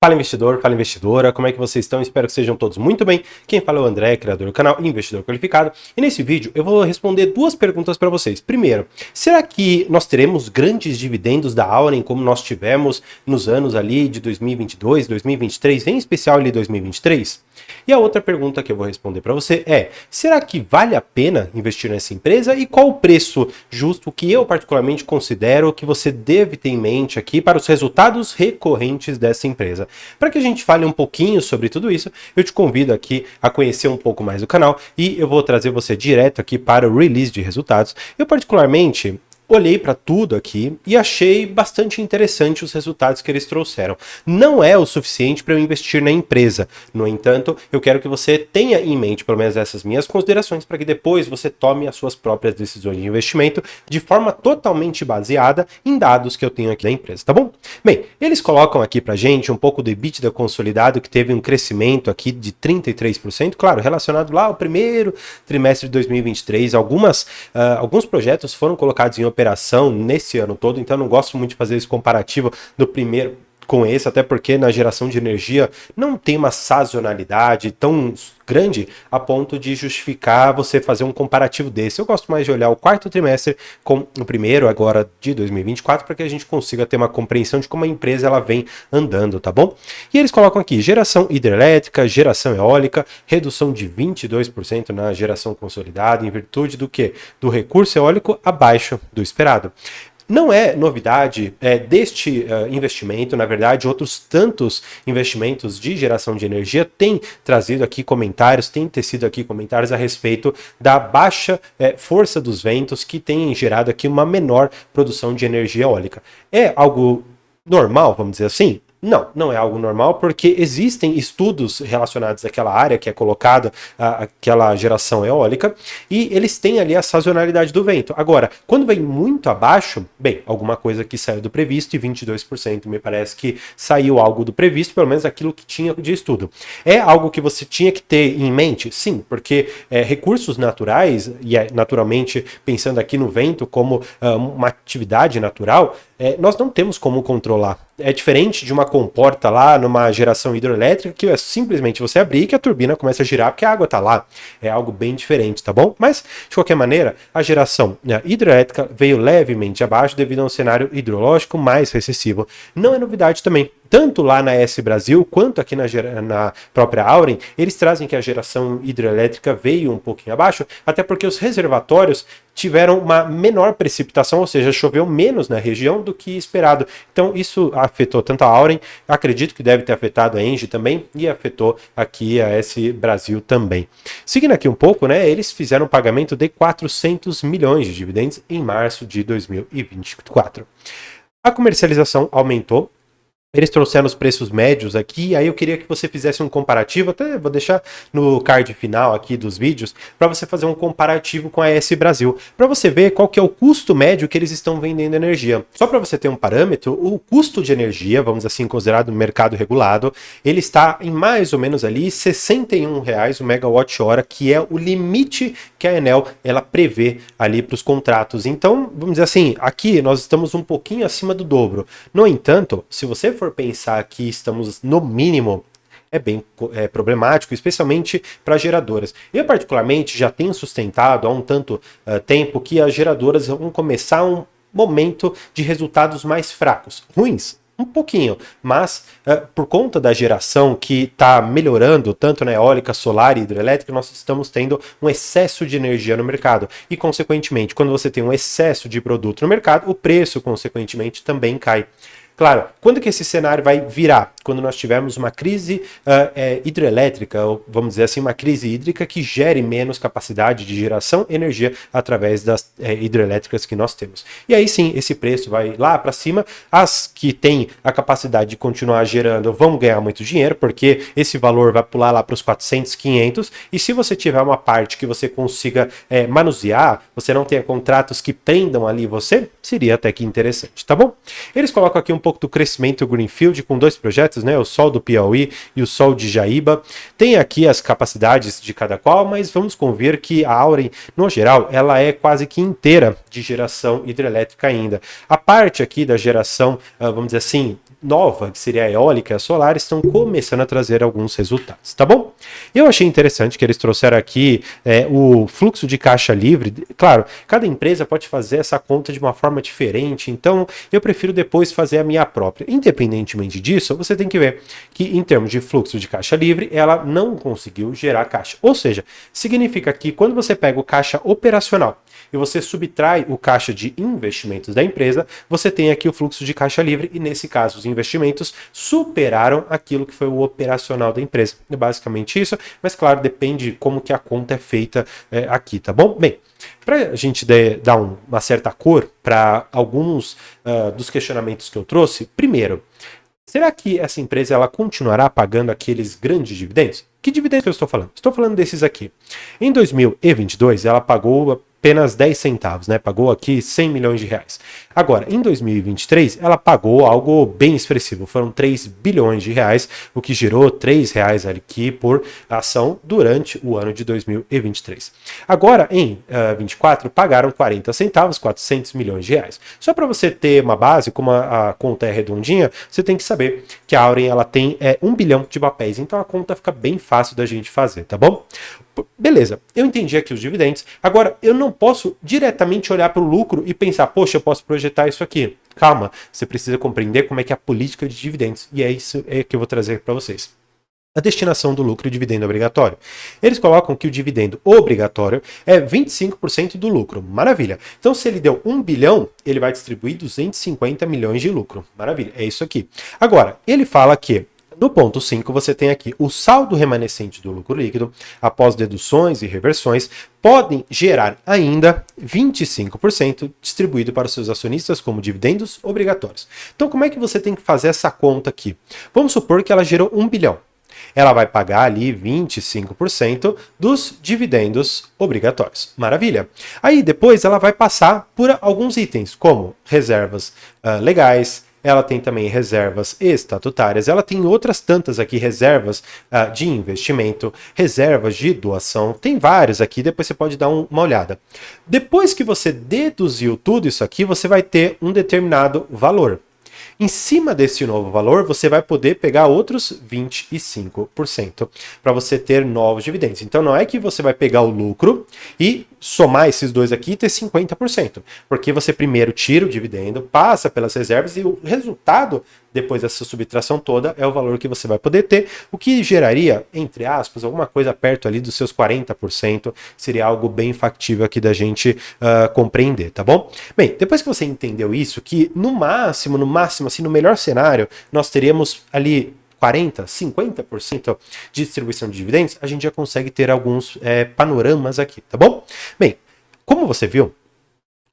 Fala investidor, fala investidora, como é que vocês estão? Espero que sejam todos muito bem. Quem fala é o André, criador do canal Investidor Qualificado. E nesse vídeo eu vou responder duas perguntas para vocês. Primeiro, será que nós teremos grandes dividendos da Auren como nós tivemos nos anos ali de 2022, 2023, em especial ali 2023? E a outra pergunta que eu vou responder para você é, será que vale a pena investir nessa empresa e qual o preço justo que eu particularmente considero que você deve ter em mente aqui para os resultados recorrentes dessa empresa? Para que a gente fale um pouquinho sobre tudo isso, eu te convido aqui a conhecer um pouco mais do canal e eu vou trazer você direto aqui para o release de resultados. Eu particularmente olhei para tudo aqui e achei bastante interessante os resultados que eles trouxeram. Não é o suficiente para eu investir na empresa. No entanto, eu quero que você tenha em mente pelo menos essas minhas considerações para que depois você tome as suas próprias decisões de investimento de forma totalmente baseada em dados que eu tenho aqui da empresa, tá bom? Bem, eles colocam aqui para gente um pouco do EBITDA consolidado que teve um crescimento aqui de 33%, claro, relacionado lá ao primeiro trimestre de 2023. Alguns projetos foram colocados em operação nesse ano todo, então eu não gosto muito de fazer esse comparativo do primeiro com esse, até porque na geração de energia não tem uma sazonalidade tão grande a ponto de justificar você fazer um comparativo desse. Eu gosto mais de olhar o quarto trimestre com o primeiro, agora de 2024, para que a gente consiga ter uma compreensão de como a empresa ela vem andando, tá bom? E eles colocam aqui geração hidrelétrica, geração eólica, redução de 22% na geração consolidada, em virtude do quê? Do recurso eólico abaixo do esperado. Não é novidade deste investimento, na verdade, outros tantos investimentos de geração de energia têm trazido aqui comentários, têm tecido aqui comentários a respeito da baixa força dos ventos que tem gerado aqui uma menor produção de energia eólica. É algo normal, vamos dizer assim? Não, não é algo normal, porque existem estudos relacionados àquela área que é colocada, aquela geração eólica, e eles têm ali a sazonalidade do vento. Agora, quando vem muito abaixo, bem, alguma coisa que saiu do previsto, e 22% me parece que saiu algo do previsto, pelo menos aquilo que tinha de estudo. É algo que você tinha que ter em mente? Sim, porque recursos naturais, e naturalmente pensando aqui no vento como uma atividade natural, nós não temos como controlar. É diferente de uma comporta lá numa geração hidroelétrica que é simplesmente você abrir e que a turbina começa a girar porque a água está lá. É algo bem diferente, tá bom? Mas, de qualquer maneira, a geração hidrelétrica veio levemente abaixo devido a um cenário hidrológico mais recessivo. Não é novidade também. Tanto lá na S Brasil quanto aqui na própria Auren, eles trazem que a geração hidrelétrica veio um pouquinho abaixo, até porque os reservatórios tiveram uma menor precipitação, ou seja, choveu menos na região do que esperado. Então isso afetou tanto a Auren, acredito que deve ter afetado a Engie também, e afetou aqui a S Brasil também. Seguindo aqui um pouco, né, eles fizeram um pagamento de 400 milhões de dividendos em março de 2024. A comercialização aumentou. Eles trouxeram os preços médios aqui, aí eu queria que você fizesse um comparativo, até vou deixar no card final aqui dos vídeos, para você fazer um comparativo com a S Brasil, para você ver qual que é o custo médio que eles estão vendendo energia. Só para você ter um parâmetro, o custo de energia, vamos assim, considerado no mercado regulado, ele está em mais ou menos ali R$ 61 o megawatt-hora, que é o limite que a Enel ela prevê ali para os contratos. Então, vamos dizer assim, aqui nós estamos um pouquinho acima do dobro. No entanto, se você for pensar que estamos no mínimo, é bem problemático, especialmente para geradoras. Eu particularmente já tenho sustentado há um tanto tempo que as geradoras vão começar um momento de resultados mais fracos, ruins, um pouquinho, mas por conta da geração que está melhorando, tanto na eólica, solar e hidrelétrica, nós estamos tendo um excesso de energia no mercado. E, consequentemente, quando você tem um excesso de produto no mercado, o preço, consequentemente, também cai. Claro, quando que esse cenário vai virar? Quando nós tivermos uma crise hidrelétrica, ou vamos dizer assim, uma crise hídrica que gere menos capacidade de geração de energia através das hidrelétricas que nós temos. E aí sim, esse preço vai lá para cima. As que têm a capacidade de continuar gerando vão ganhar muito dinheiro, porque esse valor vai pular lá para os 400, 500. E se você tiver uma parte que você consiga manusear, você não tenha contratos que prendam ali você, seria até que interessante, tá bom? Eles colocam aqui um pouco do crescimento Greenfield com dois projetos, né? O Sol do Piauí e o Sol de Jaíba. Tem aqui as capacidades de cada qual, mas vamos convir que a Auren, no geral, ela é quase que inteira de geração hidrelétrica ainda. A parte aqui da geração, vamos dizer assim, nova, que seria a eólica e a solar, estão começando a trazer alguns resultados, tá bom? Eu achei interessante que eles trouxeram aqui o fluxo de caixa livre. Claro, cada empresa pode fazer essa conta de uma forma diferente, então eu prefiro depois fazer a minha própria. Independentemente disso, você tem que ver que em termos de fluxo de caixa livre, ela não conseguiu gerar caixa. Ou seja, significa que quando você pega o caixa operacional e você subtrai o caixa de investimentos da empresa, você tem aqui o fluxo de caixa livre e nesse caso os investimentos superaram aquilo que foi o operacional da empresa. É basicamente isso, mas claro, depende de como que a conta é feita aqui, tá bom? Bem, para a gente dar uma certa cor para alguns dos questionamentos que eu trouxe, primeiro, será que essa empresa ela continuará pagando aqueles grandes dividendos? Que dividendos que eu estou falando? Estou falando desses aqui. Em 2022, ela pagou apenas 10 centavos, né? Pagou aqui 100 milhões de reais. Agora, em 2023, ela pagou algo bem expressivo. Foram 3 bilhões de reais, o que gerou 3 reais aqui por ação durante o ano de 2023. Agora, em 24, pagaram 40 centavos, 400 milhões de reais. Só para você ter uma base, como a conta é redondinha, você tem que saber que a Auren ela tem 1 bilhão de papéis. Então a conta fica bem fácil da gente fazer, tá bom? Beleza, eu entendi aqui os dividendos. Agora, eu não posso diretamente olhar para o lucro e pensar, poxa, eu posso projetar isso aqui. Calma, você precisa compreender como é que é a política de dividendos. E é isso que eu vou trazer para vocês. A destinação do lucro e dividendo obrigatório. Eles colocam que o dividendo obrigatório é 25% do lucro. Maravilha. Então, se ele deu 1 bilhão, ele vai distribuir 250 milhões de lucro. Maravilha, é isso aqui. Agora, ele fala que no ponto 5, você tem aqui o saldo remanescente do lucro líquido, após deduções e reversões, podem gerar ainda 25% distribuído para os seus acionistas como dividendos obrigatórios. Então, como é que você tem que fazer essa conta aqui? Vamos supor que ela gerou 1 bilhão. Ela vai pagar ali 25% dos dividendos obrigatórios. Maravilha. Aí depois ela vai passar por alguns itens, como reservas legais, ela tem também reservas estatutárias, ela tem outras tantas aqui, reservas de investimento, reservas de doação, tem vários aqui, depois você pode dar uma olhada. Depois que você deduziu tudo isso aqui, você vai ter um determinado valor. Em cima desse novo valor, você vai poder pegar outros 25% para você ter novos dividendos. Então não é que você vai pegar o lucro e somar esses dois aqui e ter 50%, porque você primeiro tira o dividendo, passa pelas reservas e o resultado, depois dessa subtração toda, é o valor que você vai poder ter, o que geraria, entre aspas, alguma coisa perto ali dos seus 40%, seria algo bem factível aqui da gente compreender, tá bom? Bem, depois que você entendeu isso, que no máximo, assim, no melhor cenário, nós teríamos ali 40%, 50% de distribuição de dividendos, a gente já consegue ter alguns panoramas aqui, tá bom? Bem, como você viu,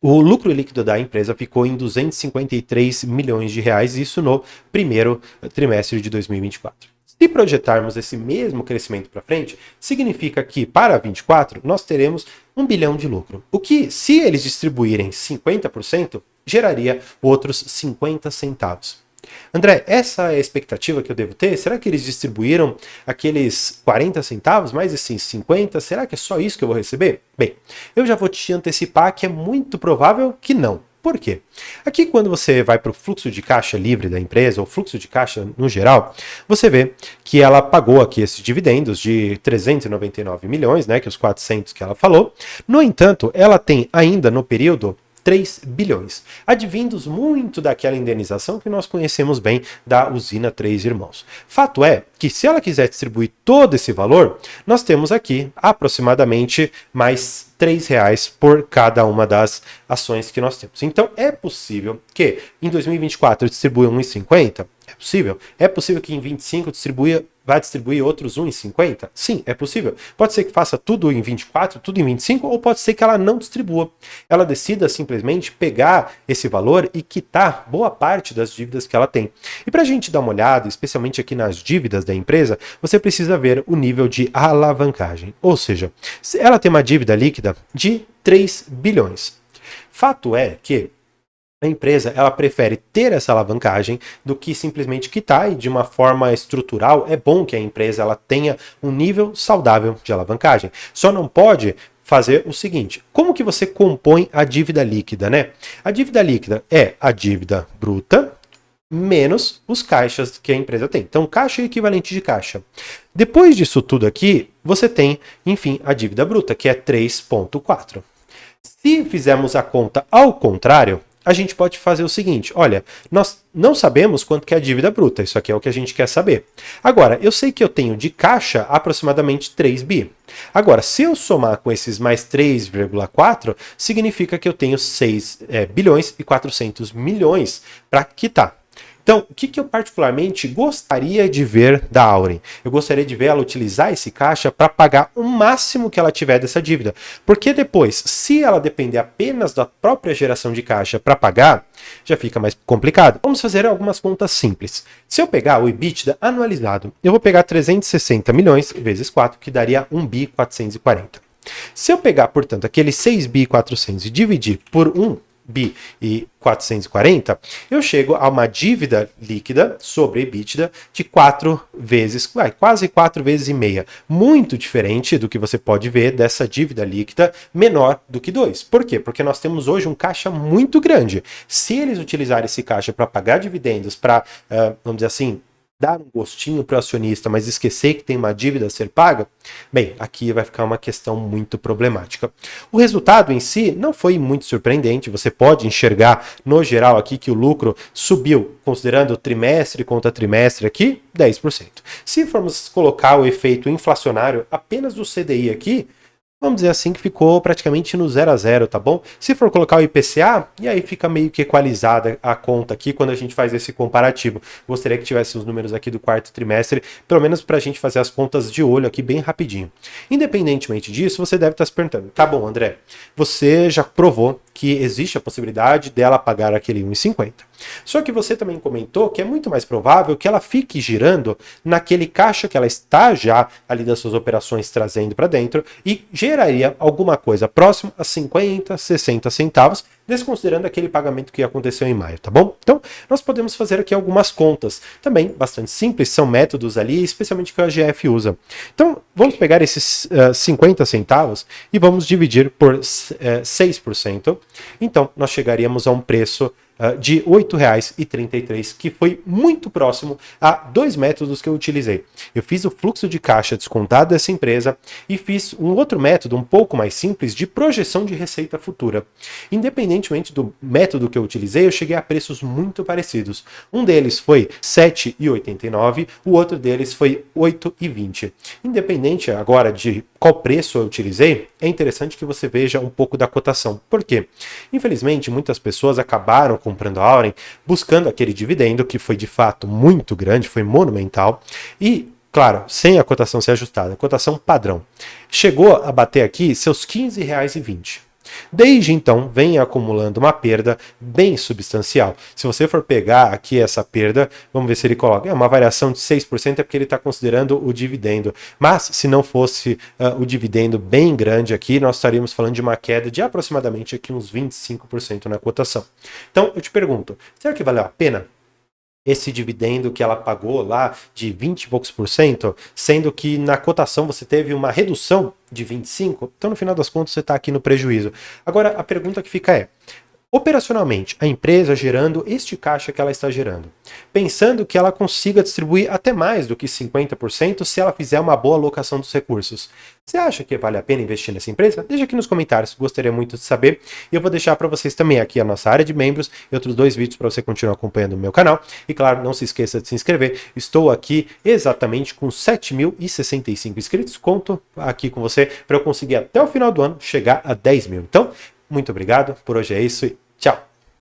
o lucro líquido da empresa ficou em 253 milhões de reais, isso no primeiro trimestre de 2024. Se projetarmos esse mesmo crescimento para frente, significa que para 24 nós teremos 1 bilhão de lucro. O que, se eles distribuírem 50%, geraria outros 50 centavos. André, essa é a expectativa que eu devo ter? Será que eles distribuíram aqueles 40 centavos, mais esses 50? Será que é só isso que eu vou receber? Bem, eu já vou te antecipar que é muito provável que não. Por quê? Aqui, quando você vai para o fluxo de caixa livre da empresa, ou fluxo de caixa no geral, você vê que ela pagou aqui esses dividendos de 399 milhões, né, que os 400 que ela falou. No entanto, ela tem ainda no período 3 bilhões, advindos muito daquela indenização que nós conhecemos bem da usina Três Irmãos. Fato é que se ela quiser distribuir todo esse valor, nós temos aqui aproximadamente mais R$3 por cada uma das ações que nós temos. Então é possível que em 2024 distribua 1,50? É possível. É possível que em 25 vai distribuir outros 1,50? Sim, é possível. Pode ser que faça tudo em 24, tudo em 25, ou pode ser que ela não distribua. Ela decida simplesmente pegar esse valor e quitar boa parte das dívidas que ela tem. E para a gente dar uma olhada, especialmente aqui nas dívidas da empresa, você precisa ver o nível de alavancagem. Ou seja, ela tem uma dívida líquida de 3 bilhões. Fato é que a empresa ela prefere ter essa alavancagem do que simplesmente quitar, e de uma forma estrutural é bom que a empresa ela tenha um nível saudável de alavancagem. Só não pode fazer o seguinte: como que você compõe a dívida líquida, né? A dívida líquida é a dívida bruta menos os caixas que a empresa tem. Então, caixa é equivalente de caixa. Depois disso tudo aqui, você tem, enfim, a dívida bruta, que é 3,4. Se fizermos a conta ao contrário, a gente pode fazer o seguinte, olha, nós não sabemos quanto que é a dívida bruta, isso aqui é o que a gente quer saber. Agora, eu sei que eu tenho de caixa aproximadamente 3 bi. Agora, se eu somar com esses mais 3,4, significa que eu tenho 6 bilhões e 400 milhões para quitar. Então, o que eu particularmente gostaria de ver da Auren? Eu gostaria de ver ela utilizar esse caixa para pagar o máximo que ela tiver dessa dívida. Porque depois, se ela depender apenas da própria geração de caixa para pagar, já fica mais complicado. Vamos fazer algumas contas simples. Se eu pegar o EBITDA anualizado, eu vou pegar 360 milhões vezes 4, que daria 1 bi 440. Se eu pegar, portanto, aquele 6 bi 400 e dividir por 1 bi e 440, eu chego a uma dívida líquida sobre EBITDA de 4 vezes, quase 4 vezes e meia. Muito diferente do que você pode ver dessa dívida líquida menor do que 2. Por quê? Porque nós temos hoje um caixa muito grande. Se eles utilizarem esse caixa para pagar dividendos, para, vamos dizer assim, dar um gostinho para o acionista, mas esquecer que tem uma dívida a ser paga, bem, aqui vai ficar uma questão muito problemática. O resultado em si não foi muito surpreendente, você pode enxergar no geral aqui que o lucro subiu, considerando trimestre contra trimestre aqui, 10%. Se formos colocar o efeito inflacionário apenas do CDI aqui, vamos dizer assim que ficou praticamente no 0 a 0, tá bom? Se for colocar o IPCA, e aí fica meio que equalizada a conta aqui quando a gente faz esse comparativo. Gostaria que tivesse os números aqui do quarto trimestre, pelo menos para a gente fazer as contas de olho aqui bem rapidinho. Independentemente disso, você deve estar se perguntando, tá bom, André, você já provou que existe a possibilidade dela pagar aquele 1,50. Só que você também comentou que é muito mais provável que ela fique girando naquele caixa que ela está já ali das suas operações trazendo para dentro e geraria alguma coisa próximo a 50, 60 centavos, desconsiderando aquele pagamento que aconteceu em maio, tá bom? Então, nós podemos fazer aqui algumas contas, também bastante simples, são métodos ali, especialmente que a AGF usa. Então, vamos pegar esses 50 centavos e vamos dividir por 6%. Então, nós chegaríamos a um preço de R$ 8,33, que foi muito próximo a dois métodos que eu utilizei. Eu fiz o fluxo de caixa descontado dessa empresa e fiz um outro método um pouco mais simples de projeção de receita futura. Independentemente do método que eu utilizei, eu cheguei a preços muito parecidos. Um deles foi R$ 7,89, o outro deles foi R$ 8,20. Independente agora de qual preço eu utilizei, é interessante que você veja um pouco da cotação. Por quê? Infelizmente, muitas pessoas acabaram comprando a Auren buscando aquele dividendo que foi de fato muito grande, foi monumental e, claro, sem a cotação ser ajustada, a cotação padrão. Chegou a bater aqui seus R$ 15,20. Desde então, vem acumulando uma perda bem substancial. Se você for pegar aqui essa perda, vamos ver se ele coloca uma variação de 6%, é porque ele está considerando o dividendo. Mas, se não fosse o dividendo bem grande aqui, nós estaríamos falando de uma queda de aproximadamente aqui uns 25% na cotação. Então, eu te pergunto, será que valeu a pena esse dividendo que ela pagou lá de 20 e poucos por cento, sendo que na cotação você teve uma redução de 25%, então no final das contas você está aqui no prejuízo. Agora, a pergunta que fica é, operacionalmente, a empresa gerando este caixa que ela está gerando, pensando que ela consiga distribuir até mais do que 50% se ela fizer uma boa alocação dos recursos. Você acha que vale a pena investir nessa empresa? Deixa aqui nos comentários, gostaria muito de saber. E eu vou deixar para vocês também aqui a nossa área de membros e outros 2 vídeos para você continuar acompanhando o meu canal. E claro, não se esqueça de se inscrever. Estou aqui exatamente com 7.065 inscritos. Conto aqui com você para eu conseguir até o final do ano chegar a 10 mil. Então, muito obrigado, por hoje é isso e tchau!